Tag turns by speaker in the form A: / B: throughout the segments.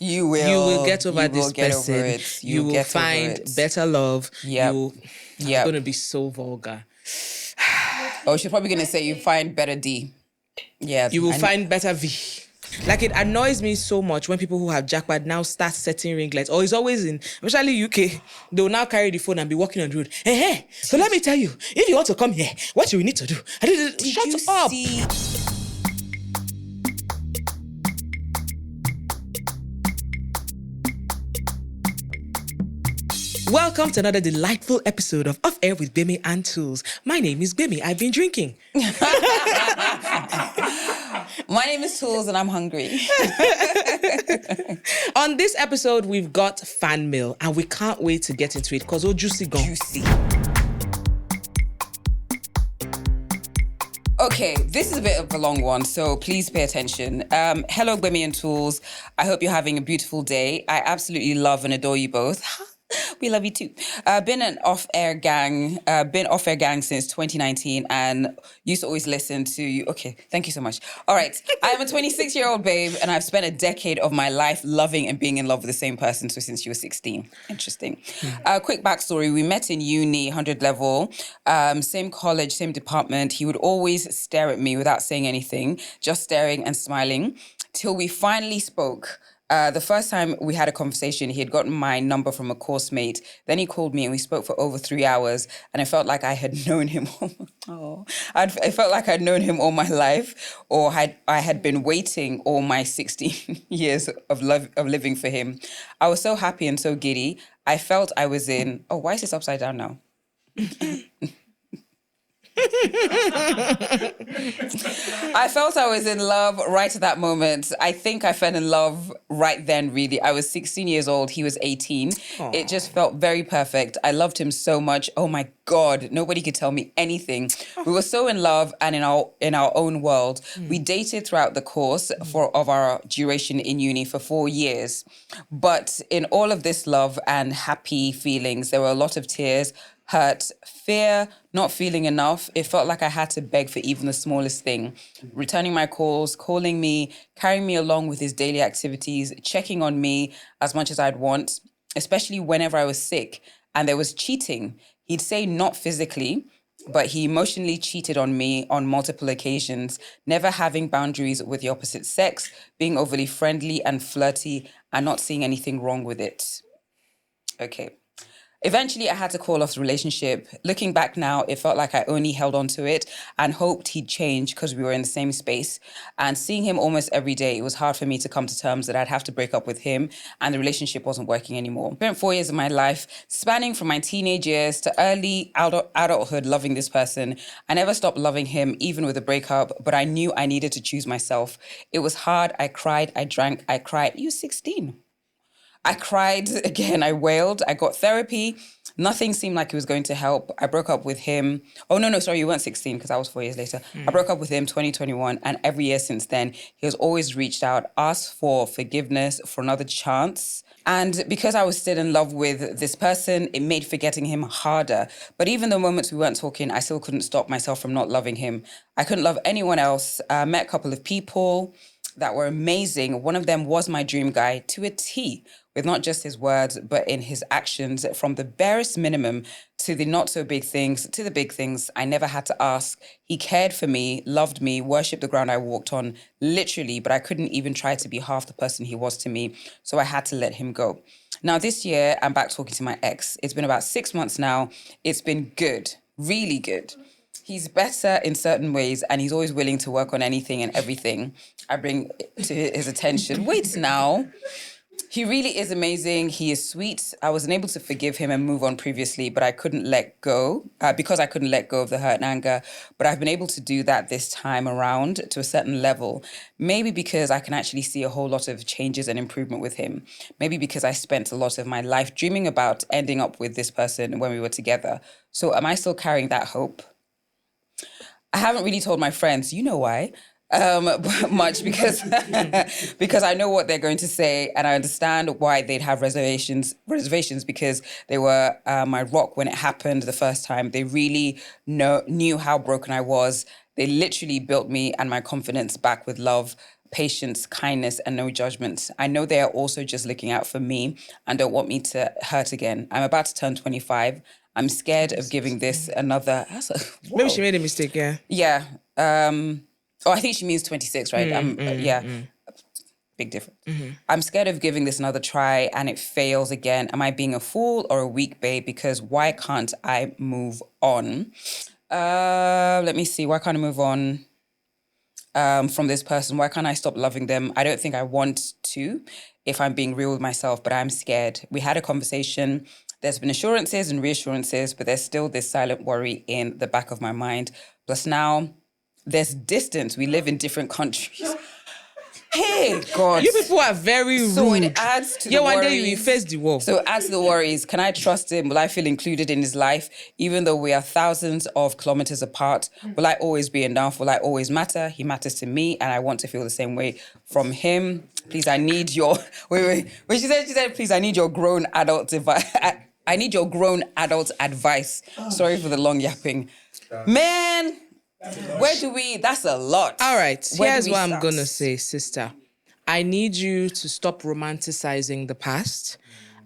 A: You
B: You will
A: will.
B: get over
A: You
B: this
A: will get over
B: person.
A: it.
B: You will
A: get over
B: find
A: it.
B: better love.
A: Yep.
B: I'm going to be so vulgar.
A: Oh, she's probably going to say you find better D. Yeah.
B: You will find better V. Like, it annoys me so much when people who have jackpot now start setting ringlets, or it's always in, especially UK, they will now carry the phone and be walking on the road. Hey, so let me tell you, if you want to come here, what you need to do? Shut up.
A: See?
B: Welcome to another delightful episode of Off Air with Bimi and Tools. My name is Bimi. I've been drinking.
A: My name is Tools and I'm hungry.
B: On this episode, we've got fan mail and we can't wait to get into it because juicy gone.
A: Juicy. Okay, this is a bit of a long one, so please pay attention. Hello, Gbemi and Tools. I hope you're having a beautiful day. I absolutely love and adore you both. We love you too. Been off-air gang since 2019 and used to always listen to you. Okay, thank you so much. All right, I'm a 26-year-old babe and I've spent a decade of my life loving and being in love with the same person since she was 16. Interesting. Quick backstory, we met in uni, 100 level, same college, same department. He would always stare at me without saying anything, just staring and smiling, till we finally spoke. The first time we had a conversation, he had gotten my number from a course mate. Then he called me and we spoke for over 3 hours. And I felt like I had known him. I felt like I'd known him all my life, or I had been waiting all my 16 years of living for him. I was so happy and so giddy. I felt I was in. Oh, why is this upside down now? I felt I was in love right at that moment. I think I fell in love right then, really. I was 16 years old. He was 18. Aww. It just felt very perfect. I loved him so much. Oh my God, nobody could tell me anything. We were so in love and in our own world. We dated throughout the course of our duration in uni for 4 years. But in all of this love and happy feelings, there were a lot of tears, hurt, fear, not feeling enough. It felt like I had to beg for even the smallest thing. Returning my calls, calling me, carrying me along with his daily activities, checking on me as much as I'd want, especially whenever I was sick. And there was cheating. He'd say not physically, but he emotionally cheated on me on multiple occasions, never having boundaries with the opposite sex, being overly friendly and flirty, and not seeing anything wrong with it. Okay. Eventually, I had to call off the relationship. Looking back now, it felt like I only held on to it and hoped he'd change because we were in the same space. And seeing him almost every day, it was hard for me to come to terms that I'd have to break up with him and the relationship wasn't working anymore. I spent 4 years of my life, spanning from my teenage years to early adulthood, loving this person. I never stopped loving him, even with a breakup, but I knew I needed to choose myself. It was hard. I cried, I drank, I cried. You were 16. I cried again, I wailed, I got therapy. Nothing seemed like it was going to help. I broke up with him. Oh, no, sorry, you weren't 16 because that was 4 years later. I broke up with him 2021 and every year since then, he has always reached out, asked for forgiveness, for another chance. And because I was still in love with this person, it made forgetting him harder. But even the moments we weren't talking, I still couldn't stop myself from not loving him. I couldn't love anyone else. I met a couple of people that were amazing. One of them was my dream guy to a T, with not just his words, but in his actions, from the barest minimum to the not so big things, to the big things. I never had to ask. He cared for me, loved me, worshipped the ground I walked on, literally, but I couldn't even try to be half the person he was to me. So I had to let him go. Now this year, I'm back talking to my ex. It's been about 6 months now. It's been good, really good. He's better in certain ways and he's always willing to work on anything and everything I bring to his attention. Wait now. He really is amazing. He is sweet. I wasn't able to forgive him and move on previously, but I couldn't let go because I couldn't let go of the hurt and anger. But I've been able to do that this time around to a certain level. Maybe because I can actually see a whole lot of changes and improvement with him. Maybe because I spent a lot of my life dreaming about ending up with this person when we were together. So am I still carrying that hope? I haven't really told my friends, you know why, much because because I know what they're going to say and I understand why they'd have reservations because they were my rock when it happened the first time. They really knew how broken I was. They literally built me and my confidence back with love. patience, kindness, and no judgment. I know they are also just looking out for me and don't want me to hurt again. I'm about to turn 25. I'm scared of giving this another...
B: Maybe she made a mistake, yeah.
A: Yeah. I think she means 26, right? Big difference. I'm scared of giving this another try and it fails again. Am I being a fool or a weak babe? Because why can't I move on? Let me see. Why can't I move on from this person? Why can't I stop loving them? I don't think I want to, if I'm being real with myself, but I'm scared. We had a conversation. There's been assurances and reassurances, but there's still this silent worry in the back of my mind. Plus now, there's distance. We live in different countries. Hey, God.
B: You people are very rude.
A: So it adds to the worries.
B: One day you will face the war.
A: So it adds to the worries. Can I trust him? Will I feel included in his life? Even though we are thousands of kilometers apart, will I always be enough? Will I always matter? He matters to me and I want to feel the same way from him. Please, I need your... Wait. When she said, please, I need your grown adult advice. I need your grown adult advice. Sorry for the long yapping. Man... Where do we... That's a lot.
B: All right. Here's what I'm going to say, sister. I need you to stop romanticizing the past.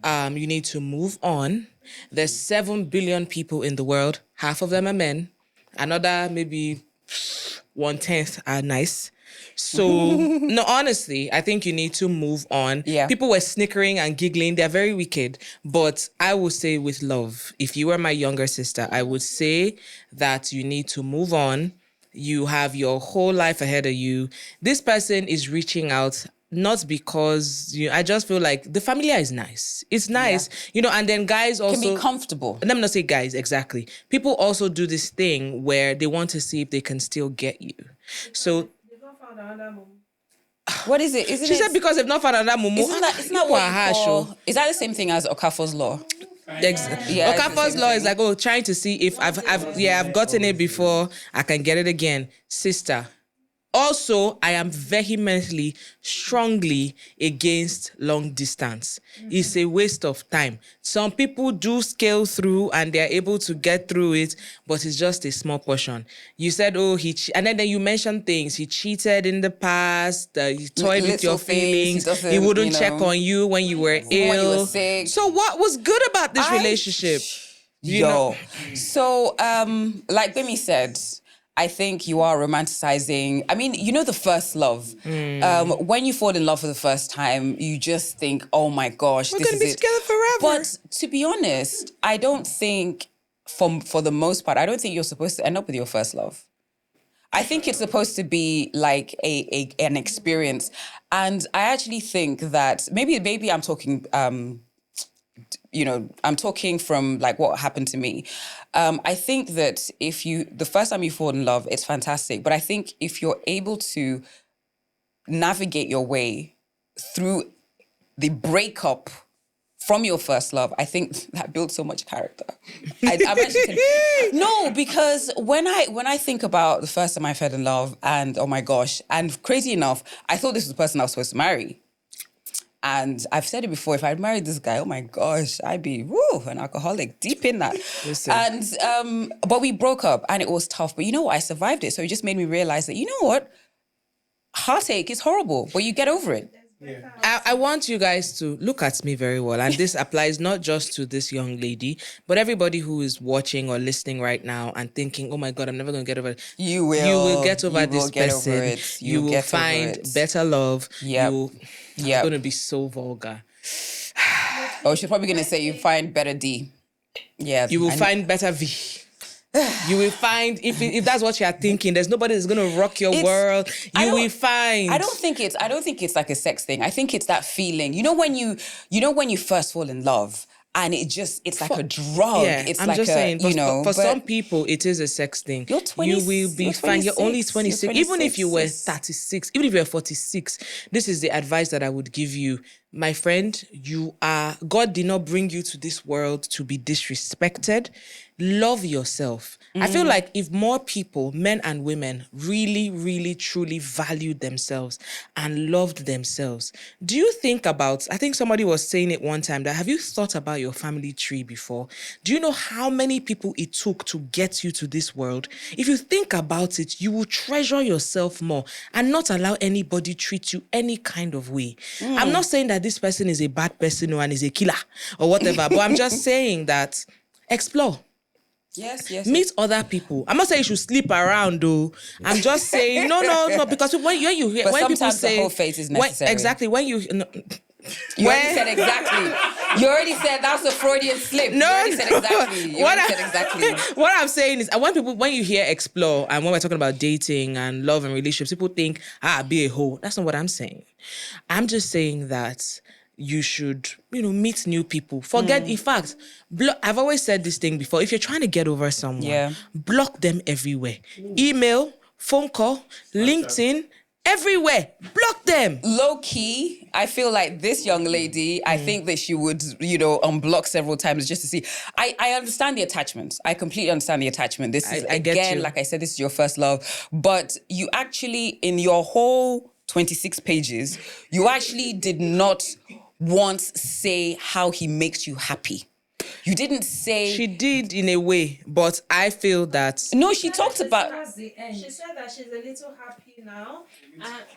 B: You need to move on. There's 7 billion people in the world. Half of them are men. Another maybe 1/10 are nice. So, no, honestly, I think you need to move on.
A: Yeah.
B: People were snickering and giggling. They're very wicked. But I would say with love, if you were my younger sister, I would say that you need to move on. You have your whole life ahead of you. This person is reaching out not because I just feel like the familia is nice. It's nice, and then guys also
A: can be comfortable.
B: Let me not say guys, exactly. People also do this thing where they want to see if they can still get you. So
A: what is it?
B: She said because they've not found another mumu.
A: Isn't that what you call, is that the same thing as Okafor's law?
B: Yeah, Okafor's law is like, trying to see if I've gotten it before, I can get it again. Sister. Also, I am vehemently, strongly against long distance. It's a waste of time. Some people do scale through and they're able to get through it, but it's just a small portion. You said, and then you mentioned things. He cheated in the past. He toyed with your feelings. He wouldn't check on you when you were ill.
A: When you were sick.
B: So what was good about this relationship?
A: So, like Bimi said, I think you are romanticizing. I mean, the first love. When you fall in love for the first time, you just think, oh my gosh,
B: we're going to be together forever.
A: But to be honest, I don't think, for the most part, I don't think you're supposed to end up with your first love. I think it's supposed to be like an experience. And I actually think that maybe I'm talking... I'm talking from like what happened to me. I think that the first time you fall in love, it's fantastic. But I think if you're able to navigate your way through the breakup from your first love, I think that builds so much character. No, because when I think about the first time I fell in love and oh my gosh, and crazy enough, I thought this was the person I was supposed to marry. And I've said it before, if I'd married this guy, oh my gosh, I'd be an alcoholic, deep in that. Listen. And but we broke up and it was tough. But I survived it. So it just made me realize that, heartache is horrible, but you get over it.
B: Yeah. I want you guys to look at me very well. And this applies not just to this young lady, but everybody who is watching or listening right now and thinking, oh my God, I'm never going to get over it.
A: You will.
B: You will get over this person.
A: Over
B: you will find better love.
A: Yeah.
B: I'm going to be so vulgar.
A: She's probably going to say you find better D. Yeah.
B: You will find better V. You will find, if that's what you're thinking, there's nobody that's going to rock your world. You will find.
A: I don't think it's like a sex thing. I think it's that feeling. When you first fall in love and it's like a drug.
B: Yeah,
A: it's
B: I'm
A: like
B: just saying, for some people, it is a sex thing.
A: You're 20.
B: You will be fine. You're only 26. Even if you were 36, even if you're 46, this is the advice that I would give you. My friend, God did not bring you to this world to be disrespected. love yourself. I feel like if more people, men and women, really, really, truly valued themselves and loved themselves, do you think about, I think somebody was saying it one time, that have you thought about your family tree before? Do you know how many people it took to get you to this world? If you think about it, you will treasure yourself more and not allow anybody treat you any kind of way. I'm not saying that this person is a bad person and is a killer or whatever, but I'm just saying that explore.
A: Yes.
B: Meet other people. I'm not saying you should sleep around though. I'm just saying no, because when you hear,
A: But
B: when people
A: sometimes
B: say
A: the whole phase is necessary.
B: exactly, when you
A: You already said exactly. You already said that's a Freudian slip.
B: No,
A: you already said exactly. You already said exactly.
B: What I'm saying is, when you hear explore and when we're talking about dating and love and relationships, people think, be a hoe. That's not what I'm saying. I'm just saying that you should, meet new people. Forget, in fact, I've always said this thing before. If you're trying to get over someone, block them everywhere. Email, phone call, LinkedIn, everywhere. Block them.
A: Low key, I feel like this young lady, I think that she would, unblock several times just to see. I understand the attachment. I completely understand the attachment. This is,
B: I get
A: again,
B: you.
A: like I said, this is your first love. But you actually, in your whole 26 pages, you actually did not once say how he makes you happy. You didn't say...
B: She did in a way, but I feel that...
A: No, she talked about...
C: She said that she's a little happy now.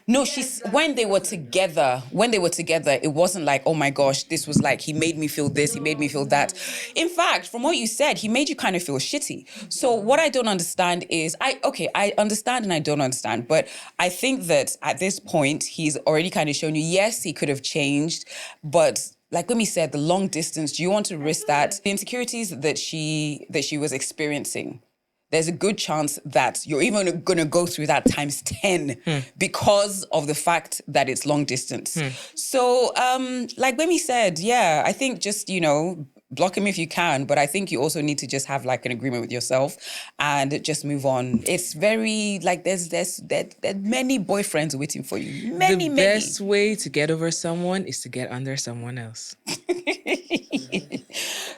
A: No, when they were together, it wasn't like, oh my gosh, this was like, he made me feel this, he made me feel that. In fact, from what you said, he made you kind of feel shitty. So what I don't understand is, I understand and I don't understand, but I think that at this point, he's already kind of shown you, yes, he could have changed, but... Like Wimi said, the long distance, do you want to risk that? The insecurities that she was experiencing, there's a good chance that you're even going to go through that times 10 because of the fact that it's long distance. So, like Wimi said, I think just, block him if you can, but I think you also need to just have like an agreement with yourself and just move on. It's very like there's many boyfriends waiting for you. Many.
B: The best way to get over someone is to get under someone else.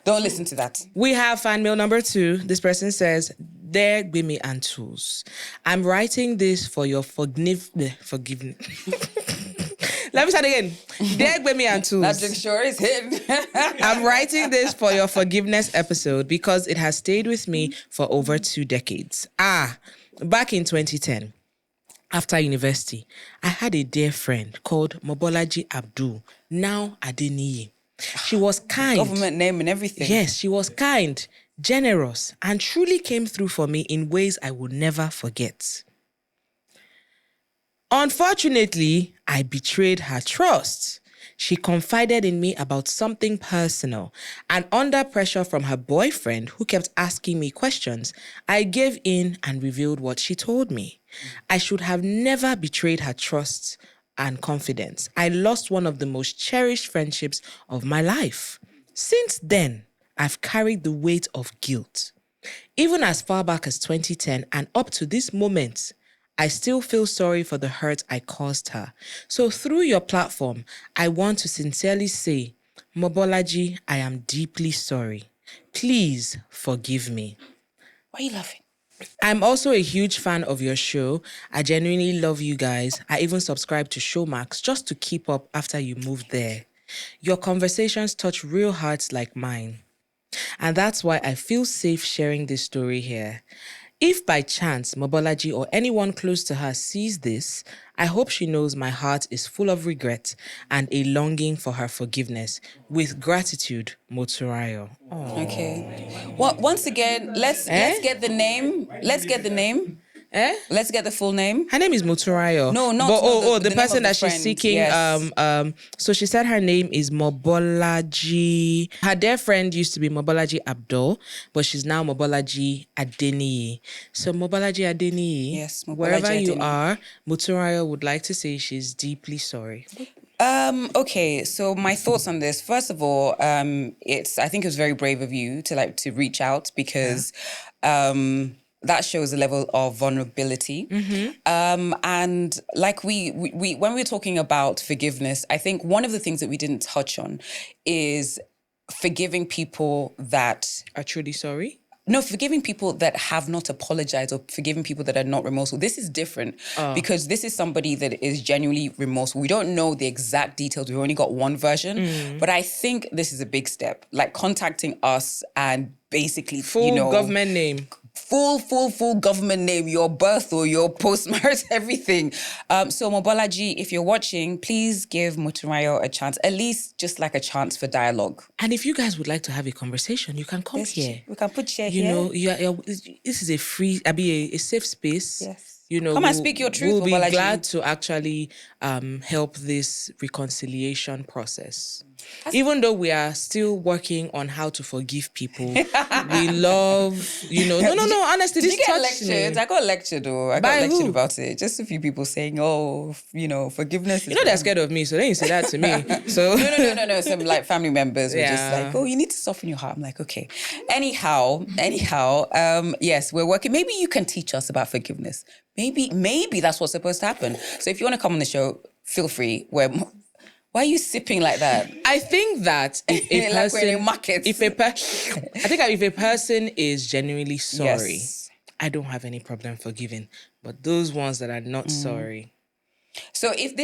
A: Don't listen to that.
B: We have fan mail number 2. This person says, "Dear Gbemi and Tools, I'm writing this for your forgiveness." Let me start again. Dear Gbemi and Tools.
A: That drink sure is hidden.
B: I'm writing this for your forgiveness episode because it has stayed with me for over 2 decades. Back in 2010, after university, I had a dear friend called Mobolaji Abdul, now Adeniyi. She was kind.
A: Government name and everything.
B: Yes, she was kind, generous, and truly came through for me in ways I will never forget. Unfortunately, I betrayed her trust. She confided in me about something personal, and under pressure from her boyfriend, who kept asking me questions, I gave in and revealed what she told me. I should have never betrayed her trust and confidence. I lost one of the most cherished friendships of my life. Since then, I've carried the weight of guilt. Even as far back as 2010 and up to this moment, I still feel sorry for the hurt I caused her. So through your platform, I want to sincerely say, Mobolaji, I am deeply sorry. Please forgive me.
A: Why are you laughing?
B: I'm also a huge fan of your show. I genuinely love you guys. I even subscribe to Showmax just to keep up after you moved there. Your conversations touch real hearts like mine. And that's why I feel safe sharing this story here. If by chance Mobolaji or anyone close to her sees this, I hope she knows my heart is full of regret and a longing for her forgiveness. With gratitude, Moturayo.
A: Okay. Well, once again, let's get the name. Let's get the name. Let's get the full name.
B: Her name is Moturayo.
A: No, not
B: the
A: name
B: person
A: of the
B: that she's
A: friend,
B: seeking.
A: yes.
B: So she said her name is Mobolaji. Her dear friend used to be Mobolaji Abdul, but she's now Mobolaji Adeniyi. So Mobolaji Adeniyi,
A: Yes, Mobolaji
B: wherever you
A: Adeniyi.
B: are, Moturayo would like to say she's deeply sorry.
A: Okay, so my thoughts on this. First of all, I think it was very brave of you to reach out because that shows a level of vulnerability. And like we when we're talking about forgiveness, I think one of the things that we didn't touch on is forgiving people that
B: Are truly sorry?
A: No, forgiving people that have not apologized or forgiving people that are not remorseful. This is different because this is somebody that is genuinely remorseful. We don't know the exact details. We've only got one version. But I think this is a big step. Like contacting us and basically,
B: Full government name.
A: Full government name, your birth or your postmark, everything. So Mobolaji, if you're watching, please give Motunrayo a chance, at least just like a chance for dialogue.
B: And if you guys would like to have a conversation, you can come here.
A: We can put chair
B: You
A: here.
B: know, this is a free, a safe space.
A: Yes.
B: You know,
A: Come and speak your truth,
B: We'll be
A: Mobolaji.
B: glad to actually help this reconciliation process. Even though we are still working on how to forgive people, we love, No, honestly,
A: Did
B: this
A: you get
B: touched me.
A: lectured? I got lectured, though. I
B: By
A: got lectured
B: who?
A: about it. Just a few people saying, forgiveness is...
B: They're scared of me, so then you say that to me. So
A: No. Some like family members were just
B: Yeah.
A: like, you need to soften your heart. I'm like, okay. Anyhow, yes, we're working. Maybe you can teach us about forgiveness. Maybe that's what's supposed to happen. So if you want to come on the show, feel free. Why are you sipping like that?
B: I think that if a
A: Like we're
B: person,
A: in a market.
B: if a person is genuinely sorry,
A: Yes.
B: I don't have any problem forgiving. But those ones that are not sorry,
A: So if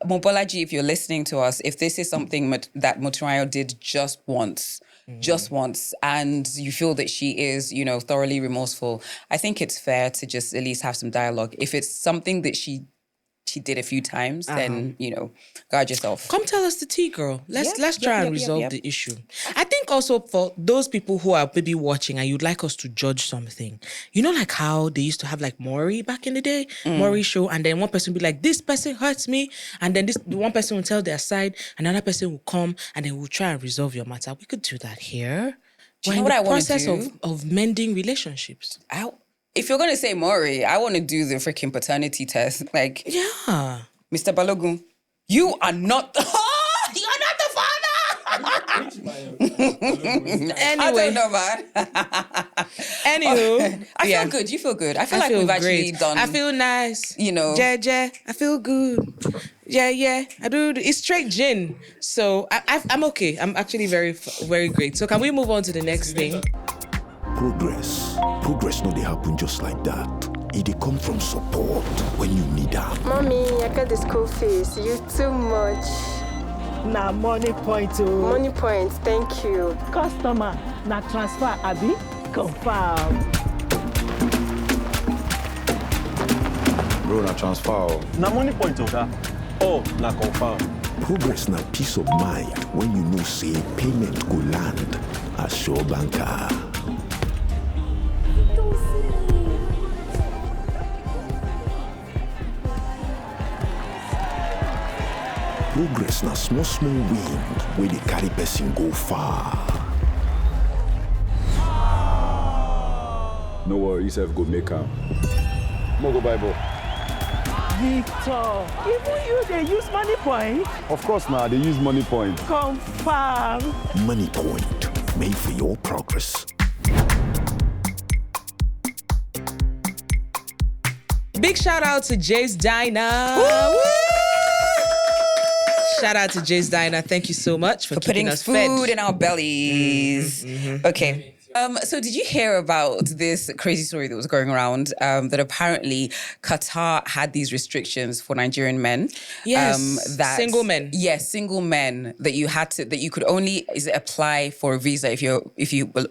A: Mobolaji, if you're listening to us, if this is something that Motunrayo did just once, and you feel that she is, thoroughly remorseful, I think it's fair to just at least have some dialogue. If it's something that she did a few times, then, guard yourself.
B: come tell us the tea, girl. Let's try and resolve the issue. I think also for those people who are maybe watching and you'd like us to judge something, like how they used to have like Maury back in the day, Maury show, and then one person will be like, this person hurts me, and then the one person will tell their side, another person will come and then we'll try and resolve your matter. We could do that here.
A: Do you
B: We're
A: know
B: in
A: what
B: the
A: I wanna
B: process
A: do?
B: of mending relationships.
A: If you're going to say Maury, I want to do the freaking paternity test. Like,
B: Yeah.
A: Mr. Balogun, you are not... You're not the father!
B: Anyway.
A: I don't know, man.
B: Anywho.
A: I feel good. You feel good. I feel like we've actually done...
B: I feel nice.
A: Yeah.
B: I feel good. Yeah. I do. It's straight gin. So I'm okay. I'm actually very, very great. So can we move on to the next thing?
D: Progress no dey happen just like that. It dey come from support when you need am.
E: Mommy, I got the school fees. You too much.
F: Na MoneyPoint.
E: MoneyPoint, thank you.
F: Customer, na transfer, abi? Confirm.
G: Bro, na transfer.
H: Na MoneyPoint, oga. Oh, na confirm.
D: Progress na peace of mind when you know say payment go land as sure banker. Progress na small wind wey dey carry person go far.
G: No worry, yourself go make am. Mo go buy ball.
F: Victor, even you dey use MoneyPoint?
G: Of course now, they use MoneyPoint.
F: Confirm.
D: MoneyPoint, made for your progress.
B: Big shout out to Jay's Diner. Woo! Shout out to Jay's Diner. Thank you so much for keeping
A: putting
B: us
A: food
B: fed.
A: in our bellies. Okay. So did you hear about this crazy story that was going around that apparently Qatar had these restrictions for Nigerian men?
B: Yes, single men.
A: Yes, single men that you could only apply for a visa if you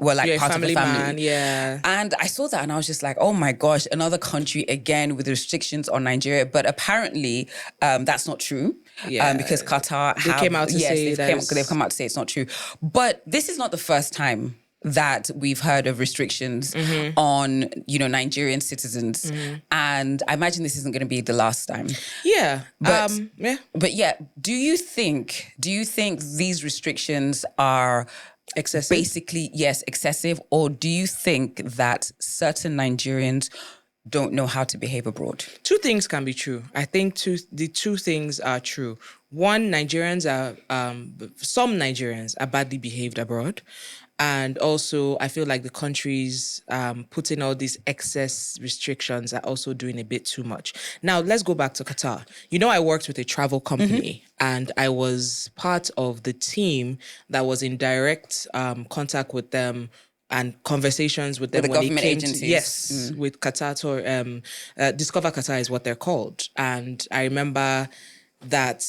A: were like
B: You're
A: part
B: a
A: of the
B: family
A: family.
B: man, yeah.
A: And I saw that and I was just like, oh my gosh, another country again with restrictions on Nigeria. But apparently that's not true.
B: Yeah.
A: Because Qatar
B: came out to say that
A: they've come out to say it's not true. But this is not the first time that we've heard of restrictions on, Nigerian citizens. And I imagine this isn't going to be the last time.
B: Yeah.
A: But,
B: yeah.
A: But yeah, do you think these restrictions are
B: Excessive?
A: basically, yes, excessive? Or do you think that certain Nigerians don't know how to behave abroad?
B: Two things can be true. I think the two things are true. One, some Nigerians are badly behaved abroad. And also, I feel like the countries putting all these excess restrictions are also doing a bit too much. Now, let's go back to Qatar. I worked with a travel company and I was part of the team that was in direct contact with them and conversations with them
A: With the
B: when it
A: government
B: came
A: agencies.
B: to yes, with Qatar Discover Qatar is what they're called. And I remember that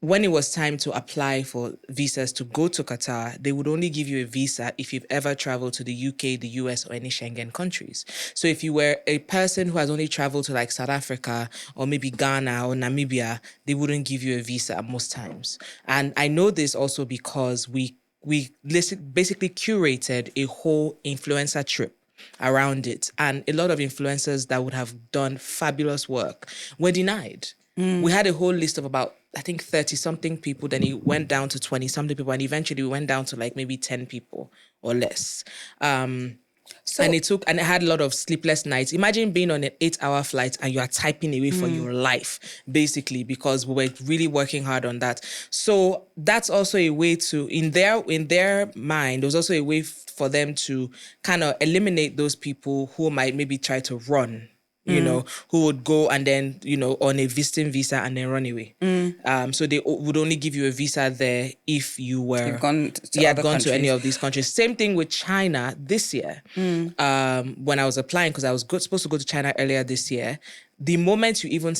B: when it was time to apply for visas to go to Qatar, they would only give you a visa if you've ever traveled to the UK, the US, or any Schengen countries. So if you were a person who has only traveled to like South Africa or maybe Ghana or Namibia, they wouldn't give you a visa most times. And I know this also because we basically curated a whole influencer trip around it. And a lot of influencers that would have done fabulous work were denied. We had a whole list of about, I think, 30 something people. Then it went down to 20 something people. And eventually we went down to like maybe 10 people or less. And it had a lot of sleepless nights. Imagine being on an 8-hour flight and you are typing away for your life, basically, because we were really working hard on that. So that's also a way to, in their mind, there was also a way for them to kind of eliminate those people who might maybe try to run. Who would go and then, on a visiting visa and then run away. So they would only give you a visa there if you had gone to any of these countries. Same thing with China this year. When I was applying, because I was supposed to go to China earlier this year, the moment you even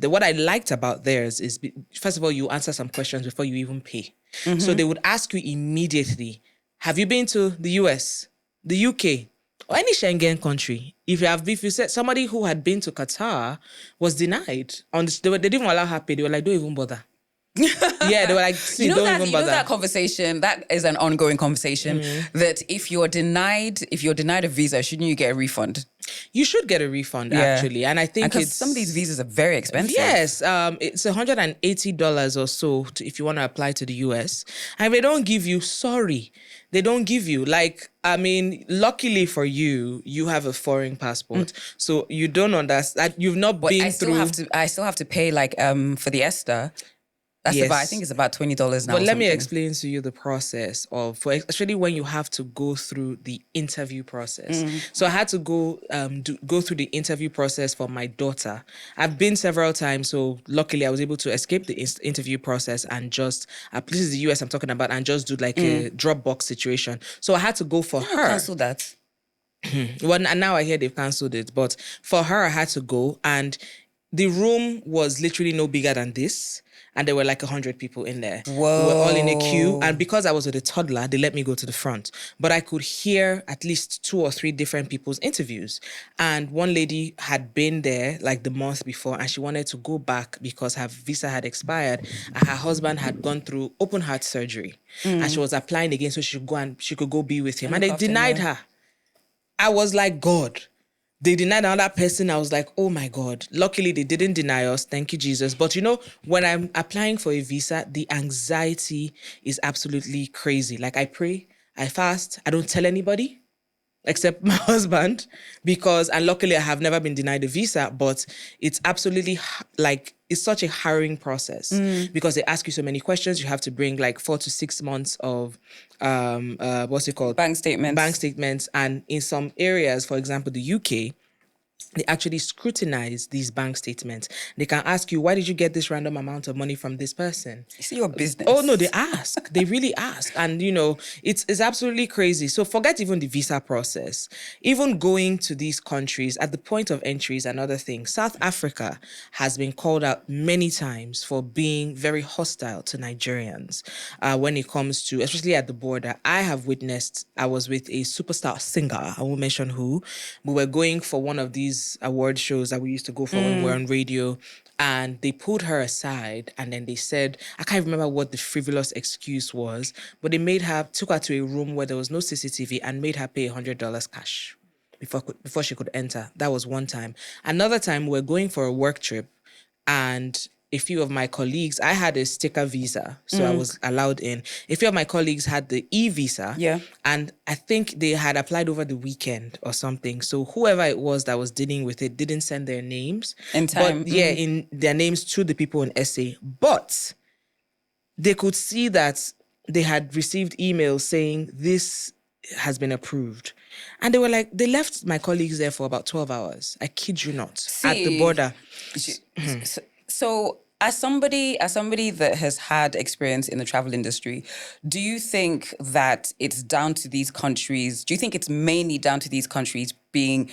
B: what I liked about theirs is, first of all, you answer some questions before you even pay. So they would ask you immediately, have you been to the US, the UK, or any Schengen country? If you said somebody who had been to Qatar was denied, they didn't even allow her pay. They were like, don't even bother. Yeah, they were like, don't even bother.
A: That conversation, that is an ongoing conversation, that if you're denied a visa, shouldn't you get a refund?
B: You should get a refund, actually. And I think
A: some of these visas are very expensive.
B: Yes, it's $180 or so if you want to apply to the US. And they don't give you, sorry, they don't give you. Like, I mean, luckily for you, you have a foreign passport. So you don't understand. You've not been
A: I still have to pay like for the ESTA. That's I think it's about $20 now.
B: But let me explain to you the process especially when you have to go through the interview process. So I had to go through the interview process for my daughter. I've been several times, so luckily I was able to escape the interview process and just, this is the US I'm talking about, and just do like a Dropbox situation. So I had to go for her.
A: Cancel that.
B: Well, and now I hear they've cancelled it, but for her I had to go, and the room was literally no bigger than this. And there were like 100 people in there.
A: Whoa.
B: We were all in a queue. And because I was with a toddler, they let me go to the front. But I could hear at least 2 or 3 different people's interviews. And one lady had been there like the month before, and she wanted to go back because her visa had expired. And her husband had gone through open heart surgery. And she was applying again so she could go be with him. And they denied her. I was like, God. They denied another person. I was like, oh my God. Luckily, they didn't deny us. Thank you, Jesus. But when I'm applying for a visa, the anxiety is absolutely crazy. Like, I pray, I fast, I don't tell anybody except my husband, and luckily I have never been denied a visa, but it's absolutely it's such a harrowing process because they ask you so many questions. You have to bring like 4 to 6 months of what's it called?
A: Bank statements.
B: And in some areas, for example, the UK, they actually scrutinize these bank statements. They can ask you, why did you get this random amount of money from this person?
A: It's your business.
B: Oh, no, they ask. They really ask. And, it's absolutely crazy. So forget even the visa process. Even going to these countries at the point of entry is another thing. South Africa has been called out many times for being very hostile to Nigerians when it comes to, especially at the border. I was with a superstar singer, I won't mention who. We were going for one of these award shows that we used to go for when we were on radio, and they pulled her aside and then they said, I can't remember what the frivolous excuse was, but they took her to a room where there was no CCTV and made her pay $100 cash before she could enter. That was one time. Another time we were going for a work trip, and a few of my colleagues, I had a sticker visa, so I was allowed in. A few of my colleagues had the e-visa, and I think they had applied over the weekend or something. So whoever it was that was dealing with it didn't send their names.
A: In time.
B: But in their names to the people in SA. But they could see that they had received emails saying this has been approved. And they left my colleagues there for about 12 hours. I kid you not. At the border.
A: So As somebody that has had experience in the travel industry, do you think that it's down to these countries? Do you think it's mainly down to these countries being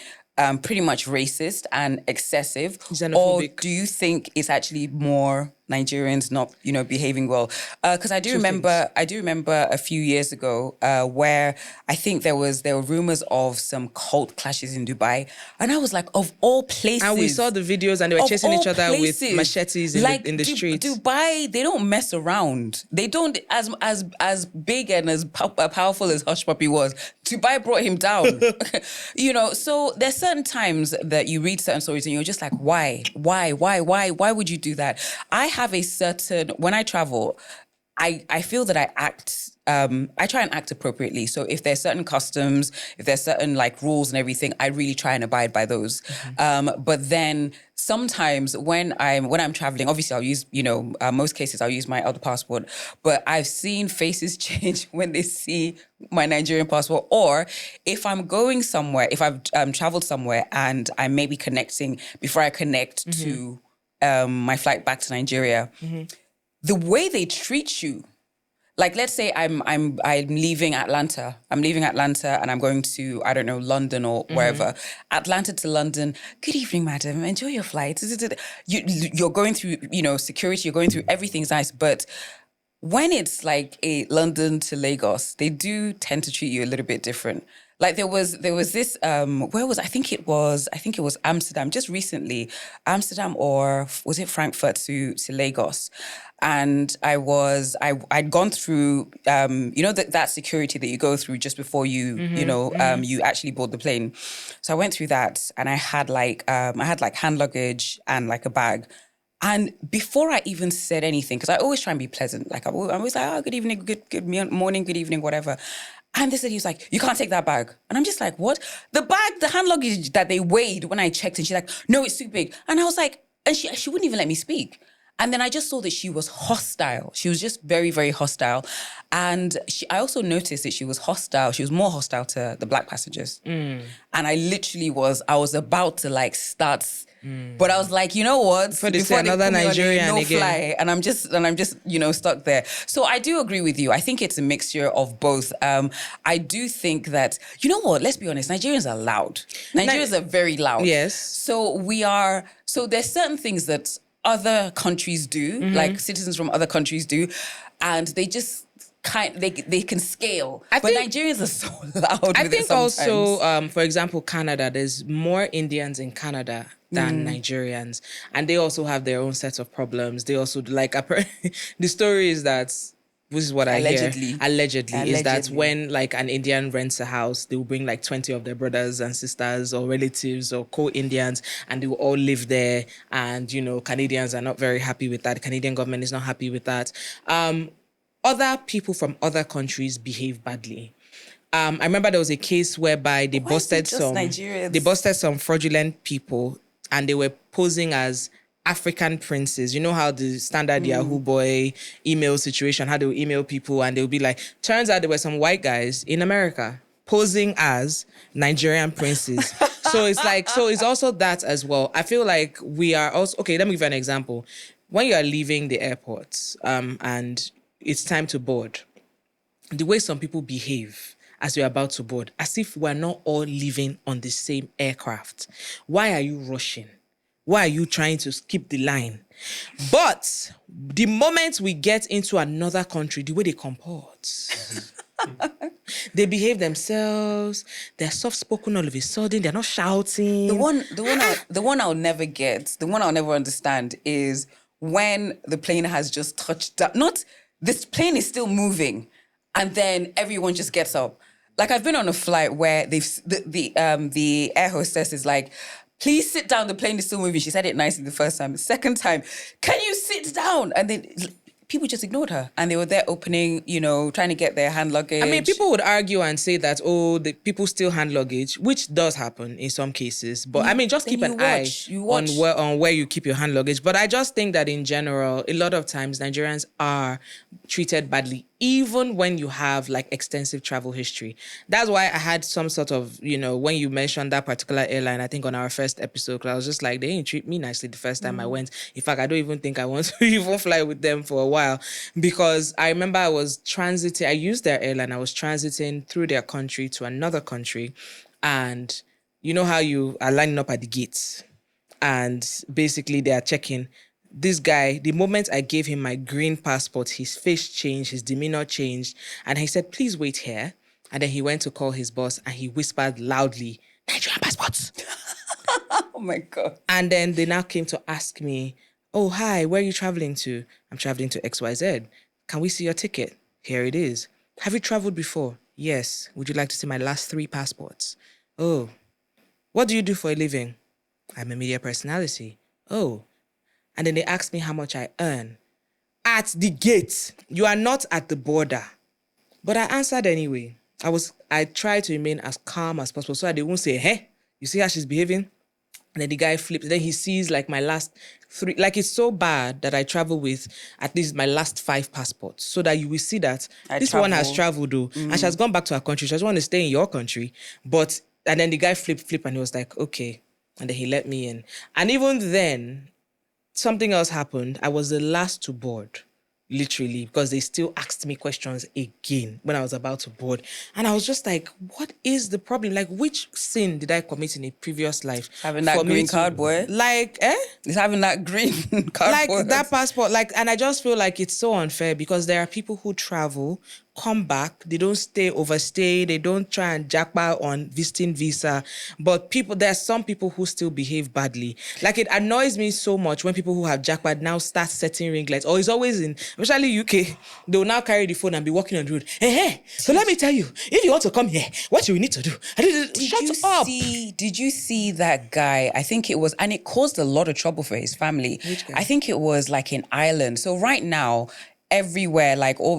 A: pretty much racist and excessive, or do you think it's actually more Nigerians not, behaving well? Because I do remember a few years ago where I think there were rumors of some cult clashes in Dubai, and I was like, of all places,
B: and we saw the videos, and they were chasing each other with machetes in the streets.
A: Dubai, they don't mess around. They don't, as big and as powerful as Hush Puppy was, Dubai brought him down. So there's certain times that you read certain stories and you're just like, why would you do that? When I travel, I feel that I try and act appropriately. So if there's certain customs, if there's certain rules and everything, I really try and abide by those. But then sometimes when I'm traveling, obviously I'll use, most cases I'll use my other passport, but I've seen faces change when they see my Nigerian passport. Or if I'm going somewhere, if I've traveled somewhere and I may be connecting before I connect to my flight back to Nigeria, the way they treat you, let's say I'm leaving Atlanta. I'm leaving Atlanta and I'm going to, I don't know, London or wherever. Atlanta to London. Good evening, madam. Enjoy your flight. You're going through, security. You're going through everything's nice. But when it's like a London to Lagos, they do tend to treat you a little bit different. There was this I think it was Amsterdam, just recently, Amsterdam, or was it Frankfurt to Lagos? And I'd gone through that security that you go through just before you you actually board the plane. So I went through that, and I had hand luggage and a bag. And before I even said anything, because I always try and be pleasant, I'm always like, oh, good evening, good morning, good evening, whatever. And they said, he was like, you can't take that bag. And I'm just like, what? The hand luggage that they weighed when I checked, and she's like, no, it's too big. And I was like, and she wouldn't even let me speak. And then I just saw that she was hostile. She was just very, very hostile. And I also noticed that she was hostile. She was more hostile to the black passengers. And I literally was about to start... But I was like, you know what?
B: Before they say another Nigerian again.
A: Fly, and I'm just stuck there. So I do agree with you. I think it's a mixture of both. I do think that, you know what? Let's be honest. Nigerians are loud. Nigerians are very loud.
B: Yes.
A: So there's certain things that other countries do, like citizens from other countries do, and they just they can scale. But Nigerians are so loud.
B: I think also, for example, Canada, there's more Indians in Canada than Nigerians. And they also have their own set of problems. They also, the story is that, this is what I hear. Allegedly, is that when an Indian rents a house, they will bring 20 of their brothers and sisters or relatives or co-Indians, and they will all live there. And, Canadians are not very happy with that. The Canadian government is not happy with that. Other people from other countries behave badly. I remember there was a case whereby they busted some fraudulent people, and they were posing as African princes. You know how the standard Yahoo boy email situation, how they will email people and they'll be like, turns out there were some white guys in America posing as Nigerian princes. So it's also that as well. I feel like we are also, okay, let me give you an example. When you are leaving the airport and it's time to board, the way some people behave as you're about to board, as if we're not all living on the same aircraft. Why are you rushing? Why are you trying to skip the line? But the moment we get into another country, the way they comport, they behave themselves, they're soft-spoken all of a sudden, they're not shouting.
A: The one I'll never get, the one I'll never understand is when the plane has just touched down. This plane is still moving, and then everyone just gets up. I've been on a flight where the air hostess is like, please sit down, the plane is still moving. She said it nicely the first time. The second time, can you sit down? And then people just ignored her. And they were there opening, trying to get their hand luggage.
B: I mean, people would argue and say that, the people steal hand luggage, which does happen in some cases. But just keep an eye on where you keep your hand luggage. But I just think that in general, a lot of times Nigerians are treated badly even when you have like extensive travel history. That's why I had some sort of, when you mentioned that particular airline, I think on our first episode, 'cause I was just like, they didn't treat me nicely the first time I went. In fact, I don't even think I want to even fly with them for a while, because I remember I was transiting, I used their airline, I was transiting through their country to another country, and you know how you are lining up at the gates and basically they are checking. This guy, the moment I gave him my green passport, his face changed, his demeanor changed. And he said, please wait here. And then he went to call his boss and he whispered loudly, Nigerian passports.
A: Oh my God.
B: And then they now came to ask me, oh, hi, where are you traveling to? I'm traveling to XYZ. Can we see your ticket? Here it is. Have you traveled before? Yes. Would you like to see my last 3 passports? Oh. What do you do for a living? I'm a media personality. Oh. And then they asked me how much I earn. At the gate. You are not at the border. But I answered anyway. I tried to remain as calm as possible so that they won't say, hey, you see how she's behaving? And then the guy flips. Then he sees like my last 3. Like, it's so bad that I travel with at least my last 5 passports, so that you will see that one has traveled though. And she has gone back to her country. She doesn't want to stay in your country. And then the guy flipped and he was like, okay. And then he let me in. And even then, something else happened. I was the last to board, literally, because they still asked me questions again when I was about to board. And I was just like, what is the problem? Like, which sin did I commit in a previous life?
A: Having that green card, boy.
B: Like,
A: It's having that green card.
B: Like, that passport. Like, and I just feel like it's so unfair because there are people who travel, come back, they don't overstay, they don't try and jackpot on visiting visa. But there are some people who still behave badly. Like, it annoys me so much when people who have jackpot now start setting ringlets, or it's always especially UK, they'll now carry the phone and be walking on the road. Hey, so let me tell you, if you want to come here, what you need to do? Shut up.
A: Did you see that guy? I think it was, and it caused a lot of trouble for his family.
B: Which guy?
A: I think it was like in Ireland. So right now, everywhere,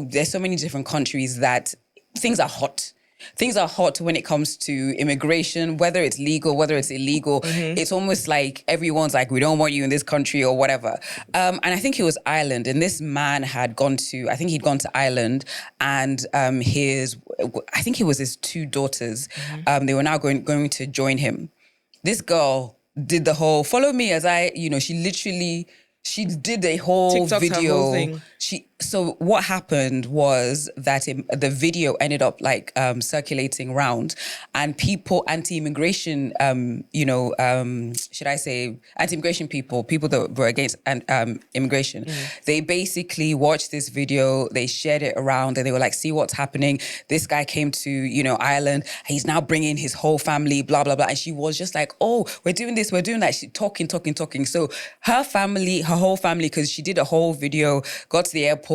A: there's so many different countries that things are hot. Things are hot when it comes to immigration, whether it's legal, whether it's illegal. It's almost like everyone's like, we don't want you in this country or whatever. And I think it was Ireland. And this man he'd gone to Ireland, and I think it was his 2 daughters. They were now going to join him. This girl did the whole, follow me as she did a whole
B: TikTok's
A: video.
B: her whole thing.
A: So what happened was that the video ended up circulating around, and people, anti-immigration, should I say anti-immigration people that were against immigration, they basically watched this video, they shared it around, and they were like, see what's happening. This guy came to, Ireland. He's now bringing his whole family, blah, blah, blah. And she was just like, oh, we're doing this, we're doing that. She's talking. So her whole family, because she did a whole video, got to the airport,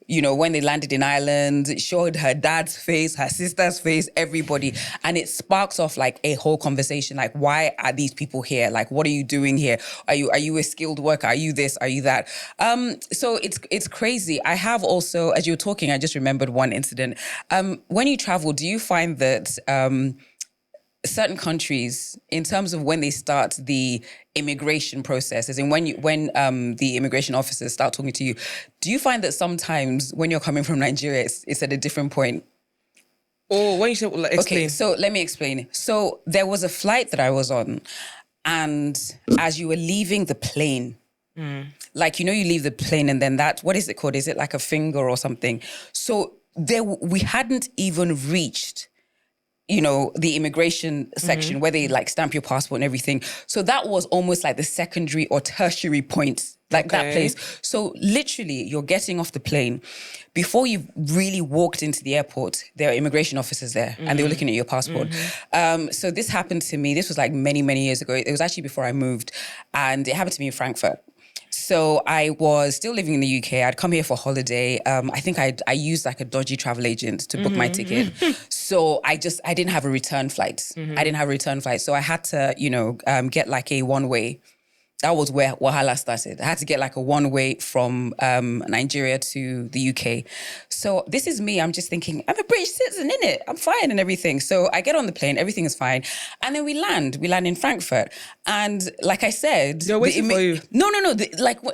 A: when they landed in Ireland, showed her dad's face, her sister's face, everybody. And it sparks off like a whole conversation. Like, why are these people here? Like, what are you doing here? Are you a skilled worker? Are you this? Are you that? So it's crazy. I have also, as you were talking, I just remembered one incident. When you travel, do you find that certain countries, in terms of when they start the immigration process, as in when the immigration officers start talking to you, do you find that sometimes when you're coming from Nigeria, it's at a different point?
B: Oh, when you say, explain.
A: Okay, so let me explain. So there was a flight that I was on, and as you were leaving the plane, like, you leave the plane and then what is it called? Is it like a finger or something? So we hadn't even reached the immigration section where they stamp your passport and everything. So that was almost like the secondary or tertiary point, that place. So literally you're getting off the plane. Before you've really walked into the airport, there are immigration officers there and they were looking at your passport. So this happened to me. This was like many, many years ago. It was actually before I moved, and it happened to me in Frankfurt. So I was still living in the UK. I'd come here for holiday. I think I used like a dodgy travel agent to book my ticket. So I didn't have a return flight. I didn't have a return flight. So I had to, get like a one-way. that was where Wahala started. I had to get like a one-way from Nigeria to the UK. So this is me. I'm just thinking, I'm a British citizen, innit? I'm fine and everything. So I get on the plane, everything is fine. And then we land. We land in Frankfurt. And like I said...
B: They're waiting for you.
A: No.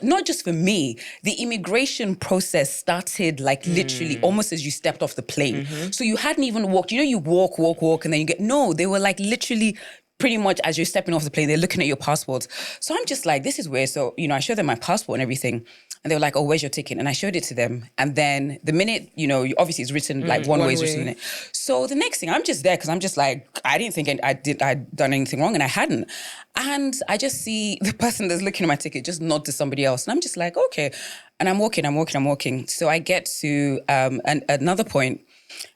A: Not just for me. The immigration process started like literally almost as you stepped off the plane. So you hadn't even walked. You know, you walk, and then you get... No, they were like literally... Pretty much as you're stepping off the plane, they're looking at your passports. So I'm just like, this is weird. So, I showed them my passport and everything. And they were like, oh, where's your ticket? And I showed it to them. And then the minute, obviously it's written like one way is written in it. So the next thing, I'm just there because I'm just like, I didn't think I'd done anything wrong and I hadn't. And I just see the person that's looking at my ticket just nod to somebody else. And I'm just like, okay. And I'm walking. So I get to another point.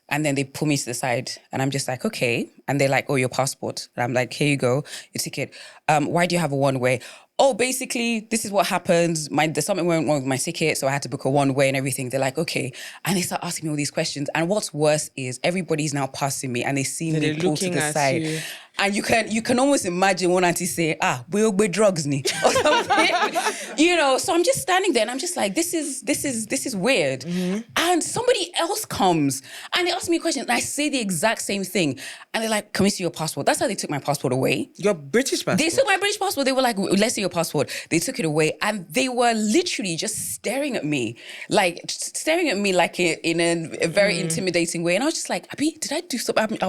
A: And then they pull me to the side and I'm just like, okay. And they're like, oh, your passport. And I'm like, here you go, your ticket. Why do you have a one-way? Oh, basically, this is what happened. There's something went wrong with my ticket, so I had to book a one-way and everything. They're like, okay. And they start asking me all these questions. And what's worse is everybody's now passing me and they see me pull to the side.
B: You.
A: And you can almost imagine one auntie say, we'll be drugs ni or something. So I'm just standing there and I'm just like, this is weird. And somebody else comes and they ask me a question and I say the exact same thing. And they're like, can we see your passport? That's how they took my passport away.
B: Your British passport?
A: They took my British passport. They were like, let's see your passport. They took it away and they were literally just staring at me like in a very intimidating way. And I was just like, Abi, did I do something?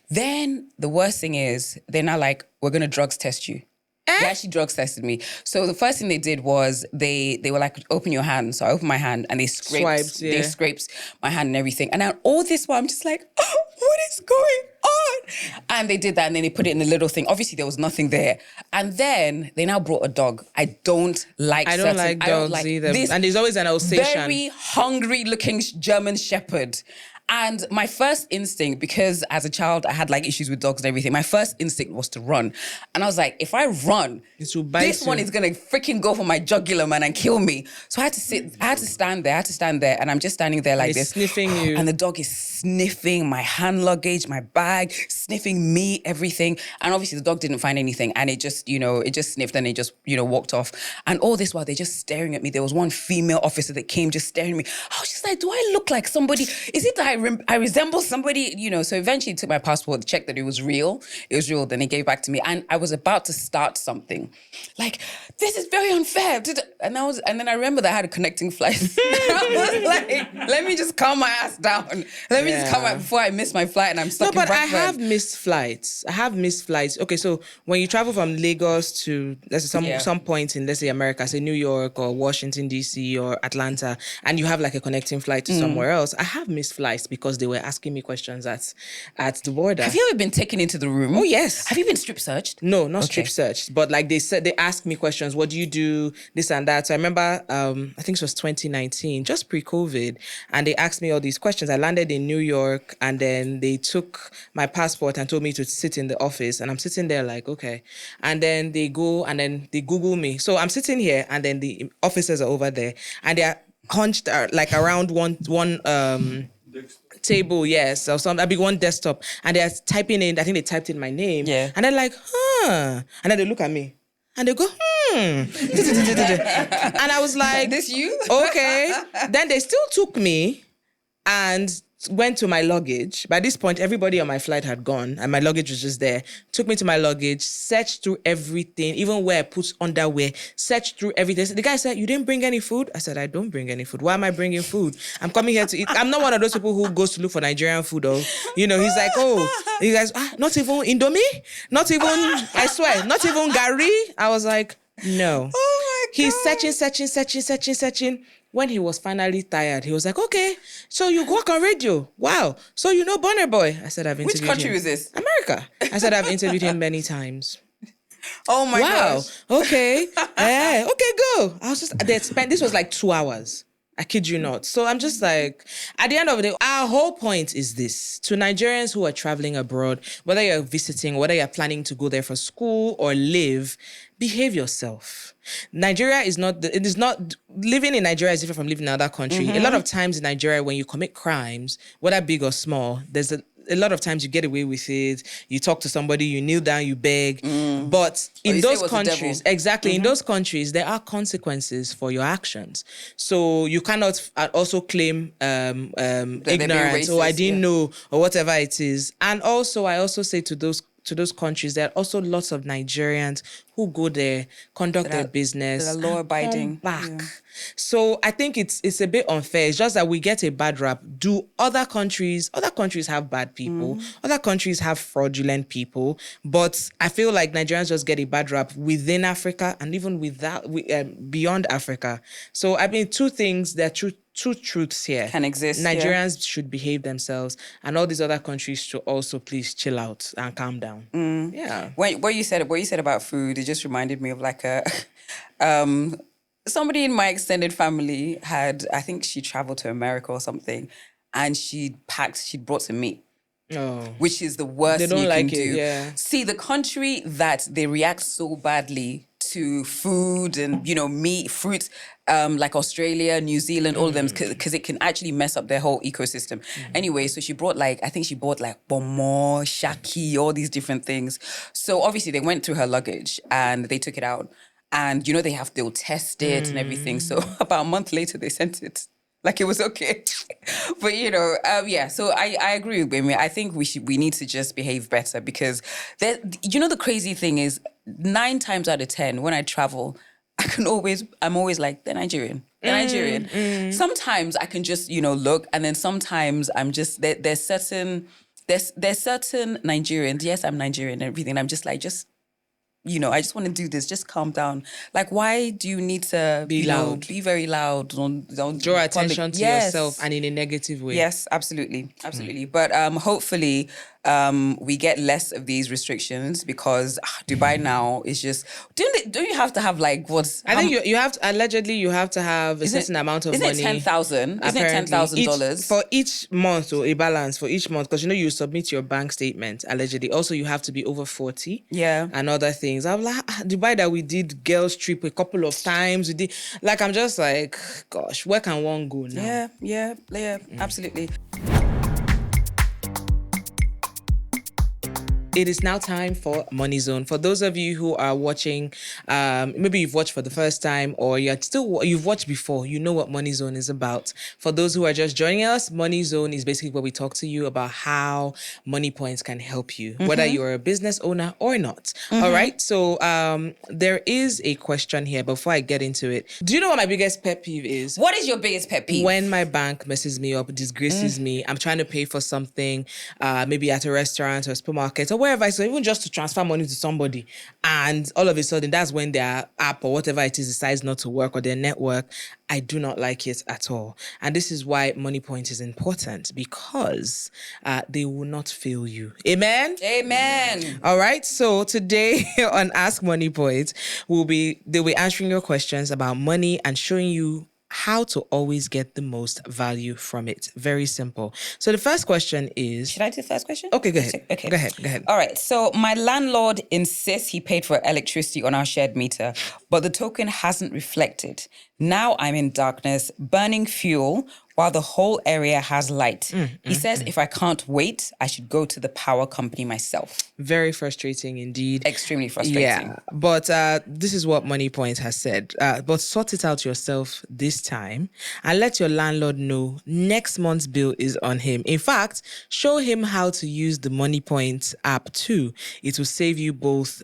A: Then the worst thing is, they're now like, we're going to drugs test you. They actually drugs tested me. So the first thing they did was they were like, open your hand. So I opened my hand and they scraped my hand and everything. And now all this while I'm just like, what is going on? And they did that and then they put it in the little thing. Obviously there was nothing there. And then they now brought a dog. I don't like
B: dogs either. And there's always an Alsatian.
A: Very hungry looking German Shepherd. And my first instinct, because as a child I had like issues with dogs and everything, my first instinct was to run. And I was like, if I run, this one is gonna freaking go for my jugular, man, and kill me. So I had to stand there, and I'm just standing there like this.
B: Sniffing you.
A: And the dog is sniffing my hand luggage, my bag, sniffing me, everything. And obviously the dog didn't find anything, and it just sniffed and it just, walked off. And all this while they're just staring at me. There was one female officer that came just staring at me. I was just like, do I look like somebody? Is it that I resemble somebody, So eventually took my passport, checked that it was real. It was real. Then they gave back to me. And I was about to start something. Like, this is very unfair. And then I remember that I had a connecting flight. I was like, let me just calm my ass down. Let me just calm before I miss my flight and I'm stuck in Bradford.
B: I have missed flights. Okay, so when you travel from Lagos to, let's say, some point in, let's say, America, say New York or Washington, D.C. or Atlanta, and you have like a connecting flight to somewhere else, I have missed flights because they were asking me questions at the border.
A: Have you ever been taken into the room?
B: Oh, yes.
A: Have you been strip searched?
B: No, not strip searched. But like they asked me questions. What do you do? This and that. So I remember, I think it was 2019, just pre-COVID. And they asked me all these questions. I landed in New York and then they took my passport and told me to sit in the office. And I'm sitting there like, okay. And then they go and then they Google me. So I'm sitting here and then the officers are over there and they are hunched like around one table, yes, or something. I'd be one desktop, and they're typing in. I think they typed in my name, and they're like, and then they look at me, and they go, and I was like,
A: this you?
B: Okay. Then they still took me, and went to my luggage. By this point, everybody on my flight had gone and my luggage was just there. Took me to my luggage, searched through everything, even where I put underwear, searched through everything. The guy said, you didn't bring any food? I said, I don't bring any food. Why am I bringing food? I'm coming here to eat. I'm not one of those people who goes to look for Nigerian food. He's like, you guys, not even Indomie? Not even, I swear, not even Gari? I was like, no.
A: Oh my God.
B: He's searching. When he was finally tired, he was like, okay, so you work on radio. Wow. So you know Bonner Boy. I said, I've interviewed him.
A: Which country was this?
B: America. I said, I've interviewed him many times.
A: Oh my gosh.
B: Okay. Okay, go. I was just, this was like 2 hours. I kid you not. So I'm just like, at the end of the day, our whole point is this. To Nigerians who are traveling abroad, whether you're visiting, whether you're planning to go there for school or live, behave yourself. Nigeria is not, living in Nigeria is different from living in another country. Mm-hmm. A lot of times in Nigeria, when you commit crimes, whether big or small, there's a lot of times you get away with it. You talk to somebody, you kneel down, you beg. But in
A: you say it
B: those
A: was the
B: countries,
A: devil.
B: exactly, in those countries, there are consequences for your actions. So you cannot also claim
A: they're being
B: ignorance, or I
A: racist,
B: didn't know, or whatever it is. And also, I also say to those countries, there are also lots of Nigerians who go there, conduct their business,
A: that are
B: and
A: law-abiding.
B: come back.
A: Yeah.
B: So I think it's a bit unfair. It's just that we get a bad rap. Do other countries have bad people? Other countries have fraudulent people. But I feel like Nigerians just get a bad rap within Africa and even beyond Africa. So I mean, there are two truths here.
A: Can exist, yeah.
B: Nigerians should behave themselves, and all these other countries should also please chill out and calm down. Yeah.
A: What you said about food, it just reminded me of like a somebody in my extended family I think she traveled to America or something, and she'd brought some meat.
B: Oh.
A: Which is the worst
B: They don't
A: you
B: like
A: can
B: it,
A: do.
B: yeah.
A: See, the country that they react so badly to food and, meat, fruits, like Australia, New Zealand, all of them, because it can actually mess up their whole ecosystem. Anyway, so she bought bomo, shaki, all these different things. So obviously they went through her luggage and they took it out. And, they'll test it and everything. So about a month later, they sent it. Like it was okay. But, so I agree with Bemi. I think we need to just behave better because, the crazy thing is 9 times out of 10, when I travel, I'm always like, they're Nigerian. They're Nigerian. Sometimes I can just, look, and then sometimes I'm just, there's certain Nigerians. Yes, I'm Nigerian and everything. I'm just like, I just want to do this. Just calm down. Like, why do you need to
B: Be loud?
A: Be very loud. Don't
B: Draw attention to yourself and in a negative way.
A: Yes, absolutely. But hopefully we get less of these restrictions because Dubai now is just. Don't you have to have like what's?
B: I think you have to, allegedly you have to have a certain amount of money.
A: Isn't it $10,000? Isn't it $10,000
B: for each month, or a balance for each month? Because you submit your bank statement allegedly. Also, you have to be over 40.
A: Yeah,
B: and other things. I'm like, Dubai that we did girls trip a couple of times. We did I'm just like, gosh, where can one go now?
A: Yeah, absolutely.
B: It is now time for MoneyZone. For those of you who are watching, maybe you've watched for the first time or you've watched before, you know what MoneyZone is about. For those who are just joining us, MoneyZone is basically where we talk to you about how MoneyPoints can help you, whether you're a business owner or not. All right. So there is a question here before I get into it. Do you know what my biggest pet peeve is?
A: What is your biggest pet peeve?
B: When my bank messes me up, disgraces me. I'm trying to pay for something, maybe at a restaurant or a supermarket or wherever, so even just to transfer money to somebody, and all of a sudden that's when their app or whatever it is decides not to work, or their network. I do not like it at all. And this is why MoneyPoint is important, because they will not fail you. Amen?
A: Amen.
B: All right. So today on Ask MoneyPoint, they'll be answering your questions about money and showing you how to always get the most value from it. Very simple. So the first question is...
A: Should I do the first question?
B: Okay, go ahead.
A: Okay.
B: Go ahead.
A: All right. So my landlord insists he paid for electricity on our shared meter, but the token hasn't reflected. Now I'm in darkness, burning fuel while the whole area has light. He says if I can't wait, I should go to the power company myself.
B: Very frustrating indeed.
A: Extremely frustrating.
B: Yeah, but this is what MoneyPoint has said. But sort it out yourself this time and let your landlord know next month's bill is on him. In fact, show him how to use the MoneyPoint app too. It will save you both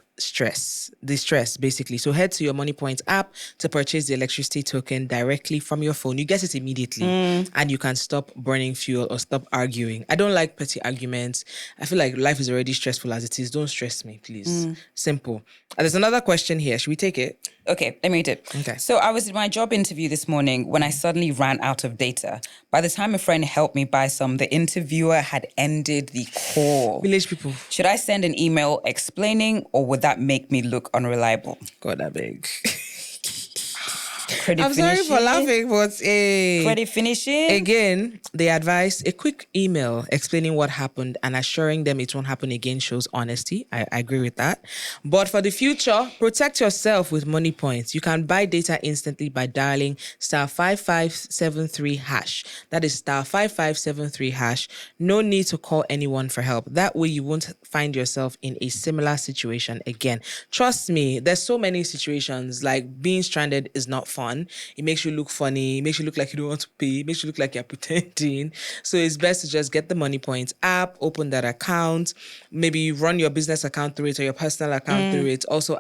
B: the stress basically. So head to your MoneyPoint app to purchase the electricity token directly from your phone. You get it immediately and you can stop burning fuel or stop arguing. I don't like petty arguments. I feel like life is already stressful as it is. Don't stress me, please. Simple. And there's another question here. Should we take it?
A: Okay, let me read it.
B: Okay.
A: So I was in my job interview this morning when I suddenly ran out of data. By the time a friend helped me buy some, the interviewer had ended the call.
B: Village people.
A: Should I send an email explaining, or would that make me look unreliable?
B: God, I beg.
A: Credit
B: I'm sorry for
A: finishing.
B: laughing, but
A: Credit finishing.
B: again, the advice, a quick email explaining what happened and assuring them it won't happen again shows honesty. I agree with that. But for the future, protect yourself with MoneyPoint. You can buy data instantly by dialing *5573#. That is *5573#. No need to call anyone for help. That way you won't find yourself in a similar situation again. Trust me, there's so many situations, like being stranded is not fun. It makes you look funny. It makes you look like you don't want to pay. It makes you look like you're pretending. So it's best to just get the MoneyPoint app, open that account, maybe run your business account through it or your personal account through it. Also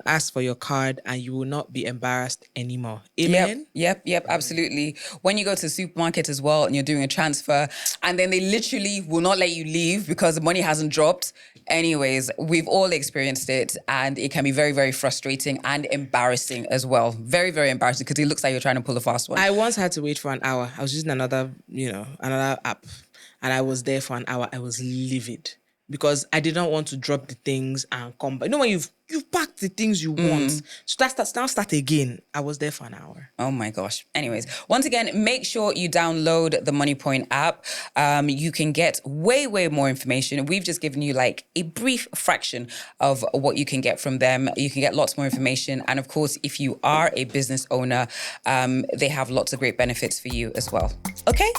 B: ask for your card and you will not be embarrassed anymore. Amen?
A: Yep, absolutely. When you go to the supermarket as well and you're doing a transfer and then they literally will not let you leave because the money hasn't dropped. Anyways, we've all experienced it and it can be very, very frustrating and embarrassing as well. Very, very embarrassing because it looks like you're trying to pull a fast one.
B: I once had to wait for an hour. I was using another app and I was there for an hour. I was livid because I did not want to drop the things and come back. You know when you've packed the things you want. So now start again. I was there for an hour.
A: Oh my gosh. Anyways, once again, make sure you download the MoneyPoint app. You can get way, way more information. We've just given you like a brief fraction of what you can get from them. You can get lots more information. And of course, if you are a business owner, they have lots of great benefits for you as well. Okay?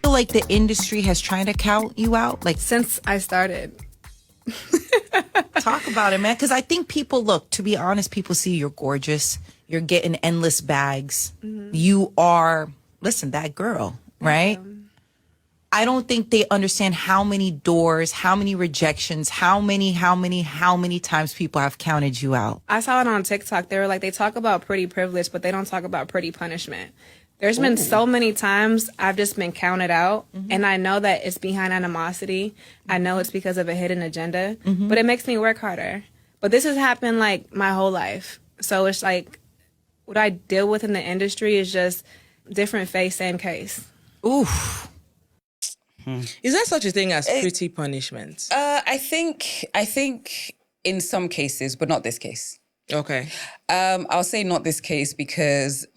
I: Like the industry has tried to count you out, like
J: since I started.
I: Talk about it, man. Because I think people look, to be honest, people see you're gorgeous. You're getting endless bags. You are, listen, that girl, right? I don't think they understand how many doors, how many rejections, how many times people have counted you out.
J: I saw it on TikTok. They were like, they talk about pretty privilege, but they don't talk about pretty punishment. There's been so many times I've just been counted out, and I know that it's behind animosity. I know it's because of a hidden agenda, but it makes me work harder. But this has happened like my whole life. So it's like what I deal with in the industry is just different face, same case.
I: Oof.
B: Is there such a thing as pretty punishment?
A: I think in some cases, but not this case.
B: Okay.
A: I'll say not this case because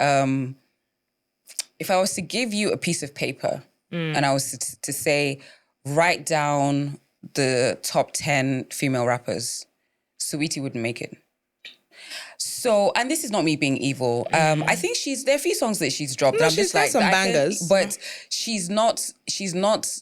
A: if I was to give you a piece of paper and I was to say, write down the top 10 female rappers, Saweetie wouldn't make it. So, and this is not me being evil. I think there are a few songs that she's dropped.
B: No,
A: I'm
B: she's
A: just
B: got
A: like,
B: some bangers.
A: but she's not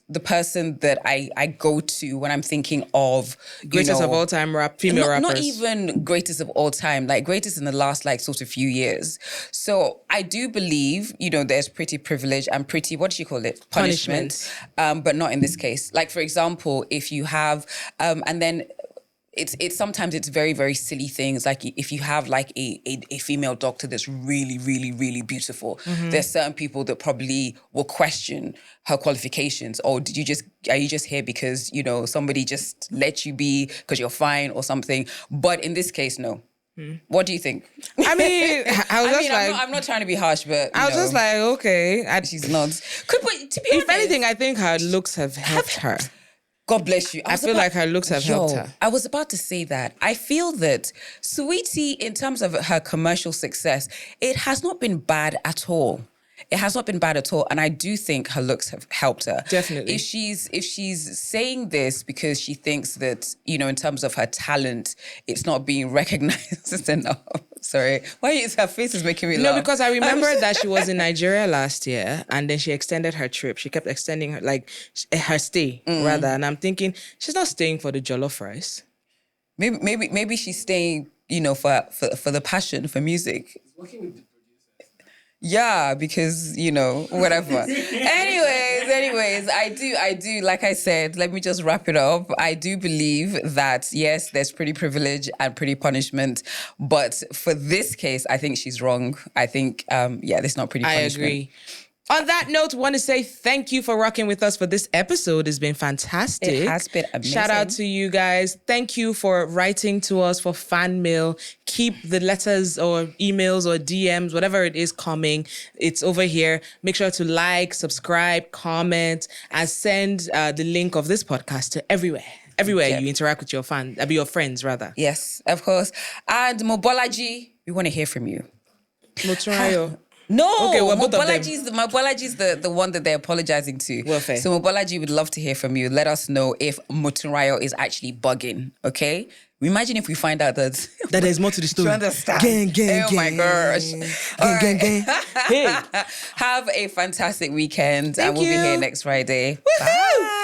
A: the person that I go to when I'm thinking of
B: Greatest of all time female rappers.
A: Not even greatest of all time, like greatest in the last like sort of few years. So I do believe, there's pretty privilege and pretty, what do you call it? Punishment. But not in this case. Like for example, if you have, and then it's sometimes it's very, very silly things. Like if you have like a female doctor that's really, really, really beautiful, there's certain people that probably will question her qualifications. Or are you just here because, somebody just let you be because you're fine or something? But in this case, no. What do you think?
B: I mean,
A: I'm not trying to be harsh, but
B: I was just like, okay.
A: She's not. To be honest,
B: if anything, I think her looks have helped her.
A: God bless you.
B: I feel like her looks have helped her.
A: I was about to say that. I feel that Saweetie, in terms of her commercial success, it has not been bad at all. It has not been bad at all. And I do think her looks have helped her.
B: Definitely.
A: If she's saying this because she thinks that, in terms of her talent, it's not being recognized enough. Sorry. Why is her face is making me laugh?
B: No, because I remember that she was in Nigeria last year and then she extended her trip. She kept extending her stay rather. And I'm thinking, she's not staying for the jollof rice.
A: Maybe she's staying, for the passion for music. Yeah, because, whatever. Anyways, I do, like I said, let me just wrap it up. I do believe that, yes, there's pretty privilege and pretty punishment. But for this case, I think she's wrong. I think, there's not pretty punishment.
B: I agree. On that note, want to say thank you for rocking with us for this episode. It's been fantastic.
A: It has been amazing.
B: Shout out to you guys. Thank you for writing to us for fan mail. Keep the letters or emails or DMs, whatever it is coming. It's over here. Make sure to like, subscribe, comment, and send the link of this podcast to everywhere. everywhere
A: Yeah.
B: you interact with your fans, your friends rather.
A: Yes, of course. And Mobolaji, we want to hear from you.
B: Moturayo.
A: No,
B: Okay, well, both of them.
A: Mobolaji's the one that they're apologizing to.
B: Well, fair.
A: So Mobolaji would love to hear from you. Let us know if Moturayo is actually bugging, okay? Imagine if we find out that
B: there's more to the story.
A: Do you understand?
B: Gang,
A: oh my gosh.
B: Gang. Hey.
A: Have a fantastic weekend.
B: Thank
A: and we'll
B: you.
A: be here next Friday.
B: Woohoo!
A: Bye.